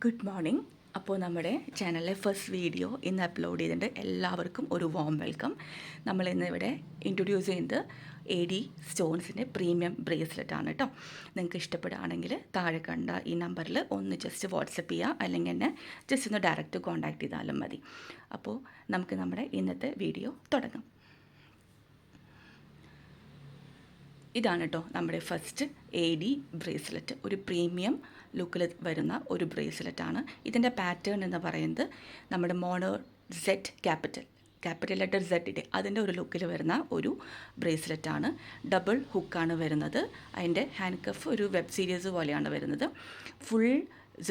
Good morning. അപ്പോൾ നമ്മുടെ ചാനലിലെ ഫസ്റ്റ് വീഡിയോ ഇന്ന് അപ്ലോഡ് ചെയ്തിട്ടുണ്ട്. എല്ലാവർക്കും ഒരു വാം വെൽക്കം. നമ്മൾ ഇന്നിവിടെ ഇൻട്രൊഡ്യൂസ് ചെയ്യുന്നത് AD സ്റ്റോൺസിൻ്റെ പ്രീമിയം ബ്രേസ്ലെറ്റ് ആണ് കേട്ടോ. നിങ്ങൾക്ക് ഇഷ്ടപ്പെടുകയാണെങ്കിൽ താഴെ കണ്ട ഈ നമ്പറിൽ ഒന്ന് ജസ്റ്റ് വാട്സപ്പ് ചെയ്യുക, അല്ലെങ്കിൽ എന്നെ ജസ്റ്റ് ഒന്ന് ഡയറക്റ്റ് കോൺടാക്റ്റ് ചെയ്താലും മതി. അപ്പോൾ നമുക്ക് നമ്മുടെ ഇന്നത്തെ വീഡിയോ തുടങ്ങാം. ഇതാണ് കേട്ടോ നമ്മുടെ ഫസ്റ്റ് AD ബ്രേസ്ലെറ്റ്. ഒരു പ്രീമിയം ലുക്കിൽ വരുന്ന ഒരു ബ്രേസ്ലെറ്റാണ്. ഇതിൻ്റെ പാറ്റേൺ എന്ന് പറയുന്നത് നമ്മുടെ മോണോ ക്യാപിറ്റൽ ലെറ്റർ Z അതിൻ്റെ ഒരു ലുക്കിൽ വരുന്ന ഒരു ബ്രേസ്ലെറ്റാണ്. ഡബിൾ ഹുക്കാണ് വരുന്നത്. അതിൻ്റെ ഹാൻഡ് കഫ് ഒരു വെബ് സീരീസ് പോലെയാണ് വരുന്നത്. ഫുൾ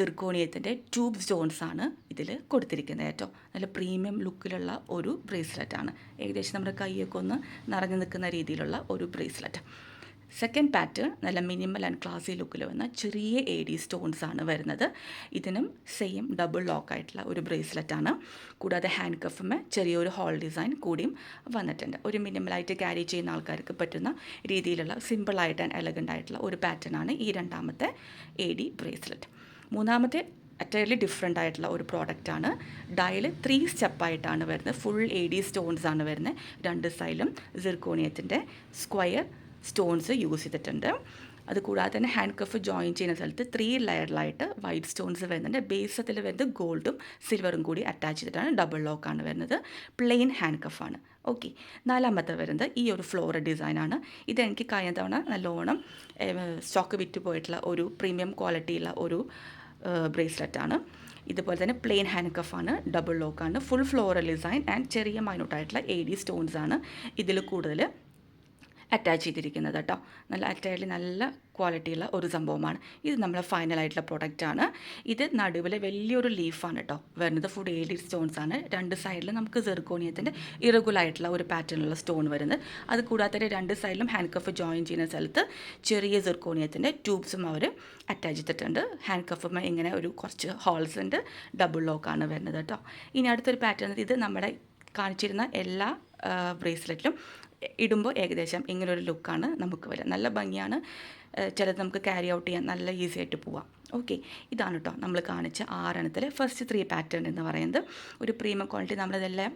സിർക്കോണിയത്തിൻ്റെ ട്യൂബ് സ്റ്റോൺസ് ആണ് ഇതിൽ കൊടുത്തിരിക്കുന്നത്. ഏറ്റവും നല്ല പ്രീമിയം ലുക്കിലുള്ള ഒരു ബ്രേസ്ലെറ്റാണ്. ഏകദേശം നമ്മുടെ കൈയൊക്കെ ഒന്ന് നിറഞ്ഞു നിൽക്കുന്ന രീതിയിലുള്ള ഒരു ബ്രേസ്ലെറ്റ്. സെക്കൻഡ് പാറ്റേൺ നല്ല മിനിമൽ ആൻഡ് ക്ലാസി ലുക്കിൽ വന്ന ചെറിയ AD സ്റ്റോൺസ് ആണ് വരുന്നത്. ഇതിനും സെയിം ഡബിൾ ലോക്ക് ആയിട്ടുള്ള ഒരു ബ്രേസ്ലെറ്റാണ്. കൂടാതെ ഹാൻഡ് കഫുമേ ചെറിയൊരു ഹോൾ ഡിസൈൻ കൂടിയും വന്നിട്ടുണ്ട്. ഒരു മിനിമലായിട്ട് ക്യാരി ചെയ്യുന്ന ആൾക്കാർക്ക് പറ്റുന്ന രീതിയിലുള്ള സിമ്പിളായിട്ട് ആൻഡ് എലഗൻ്റ് ആയിട്ടുള്ള ഒരു പാറ്റേൺ ആണ് ഈ രണ്ടാമത്തെ AD ബ്രേസ്ലെറ്റ്. മൂന്നാമത്തെ അറ്റയർലി ഡിഫറെൻ്റ് ആയിട്ടുള്ള ഒരു പ്രോഡക്റ്റാണ്. ഡയൽ 3 സ്റ്റെപ്പായിട്ടാണ് വരുന്നത്. ഫുൾ AD സ്റ്റോൺസ് ആണ് വരുന്നത്. രണ്ട് സൈഡിലും സിർക്കോണിയത്തിൻ്റെ സ്ക്വയർ സ്റ്റോൺസ് യൂസ് ചെയ്തിട്ടുണ്ട്. അതുകൂടാതെ തന്നെ ഹാൻഡ് കഫ് ജോയിൻ ചെയ്യുന്ന സ്ഥലത്ത് 3 ലെയറിലായിട്ട് വൈറ്റ് സ്റ്റോൺസ് വരുന്നുണ്ട്. ബേസത്തിൽ വരുന്നത് ഗോൾഡും സിൽവറും കൂടി അറ്റാച്ച് ചെയ്തിട്ടാണ്. ഡബിൾ ലോക്കാണ് വരുന്നത്. Plain hand കഫാണ്. ഓക്കെ, നാലാമത്തെ വരുന്നത് ഈ ഒരു ഫ്ലോറൽ ഡിസൈനാണ്. ഇതെനിക്ക് കഴിഞ്ഞ തവണ നല്ലോണം സ്റ്റോക്ക് വിറ്റ് പോയിട്ടുള്ള ഒരു പ്രീമിയം ക്വാളിറ്റിയുള്ള ഒരു ബ്രേസ്ലെറ്റാണ്. ഇതുപോലെ തന്നെ പ്ലെയിൻ ഹാൻഡ് കഫാണ്. ഡബിൾ ലോക്കാണ്. ഫുൾ ഫ്ലോറൽ ഡിസൈൻ ആൻഡ് ചെറിയ മൈന്യൂട്ടായിട്ടുള്ള AD സ്റ്റോൺസ് ആണ് ഇതിൽ കൂടുതൽ അറ്റാച്ച് ചെയ്തിരിക്കുന്നത് കേട്ടോ. നല്ല അറ്റാച്ച്ലി നല്ല ക്വാളിറ്റിയുള്ള ഒരു സംഭവമാണ്. ഇത് നമ്മുടെ ഫൈനലായിട്ടുള്ള പ്രൊഡക്റ്റാണ്. ഇത് നടുവിലെ വലിയൊരു ലീഫാണ് കേട്ടോ വരുന്നത്. ഫുൾ AD സ്റ്റോൺസ് ആണ്. രണ്ട് സൈഡിൽ നമുക്ക് സിർക്കോണിയത്തിൻ്റെ ഇറഗുലർ ആയിട്ടുള്ള ഒരു പാറ്റേണിലുള്ള സ്റ്റോൺ വരുന്നത്. അത് കൂടാതെ തന്നെ രണ്ട് സൈഡിലും ഹാൻഡ് കഫ് ജോയിൻ ചെയ്യുന്ന സ്ഥലത്ത് ചെറിയ സിർക്കോണിയത്തിൻ്റെ ട്യൂബ്സും അവർ അറ്റാച്ച് ചെയ്തിട്ടുണ്ട്. ഹാൻഡ് കഫും ഇങ്ങനെ ഒരു കുറച്ച് ഹോൾസ് ഉണ്ട്. ഡബിൾ ലോക്കാണ് വരുന്നത് കേട്ടോ. ഇനി അടുത്തൊരു പാറ്റേൺ, ഇത് നമ്മുടെ കാണിച്ചിരുന്ന എല്ലാ ബ്രേസ്ലെറ്റിലും ഇടുമ്പോൾ ഏകദേശം ഇങ്ങനൊരു ലുക്കാണ് നമുക്ക് വരിക. നല്ല ഭംഗിയാണ്. ചിലത് നമുക്ക് ക്യാരി ഔട്ട് ചെയ്യാൻ നല്ല ഈസി ആയിട്ട് പോവാം. ഓക്കെ, ഇതാണ് കേട്ടോ നമ്മൾ കാണിച്ച 6 ഫസ്റ്റ് 3 പാറ്റേൺ എന്ന് പറയുന്നത്. ഒരു പ്രീമിയം ക്വാളിറ്റി. നമ്മളിതെല്ലാം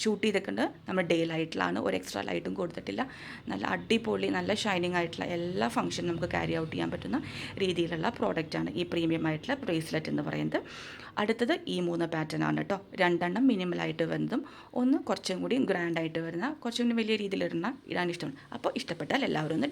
ഷൂട്ട് ചെയ്തിട്ടുണ്ട്. നമ്മൾ ഡേ ലൈറ്റിലാണ്, ഒരു എക്സ്ട്രാ ലൈറ്റും കൊടുത്തിട്ടില്ല. നല്ല അടിപൊളി നല്ല ഷൈനിങ് ആയിട്ടുള്ള എല്ലാ ഫംഗ്ഷനും നമുക്ക് ക്യാരി ഔട്ട് ചെയ്യാൻ പറ്റുന്ന രീതിയിലുള്ള പ്രോഡക്റ്റാണ് ഈ പ്രീമിയം ആയിട്ടുള്ള ബ്രേസ്ലെറ്റ് എന്ന് പറയുന്നത്. അടുത്തത് ഈ 3 പാറ്റേൺ ആണ് കേട്ടോ. 2 മിനിമലായിട്ട് വരുന്നതും ഒന്ന് കുറച്ചും കൂടി ഗ്രാൻഡായിട്ട് വരുന്ന, കുറച്ചും കൂടി വലിയ രീതിയിൽ ഇടാൻ ഇഷ്ടമാണ്. അപ്പോൾ ഇഷ്ടപ്പെട്ടാൽ എല്ലാവരും ഒന്ന്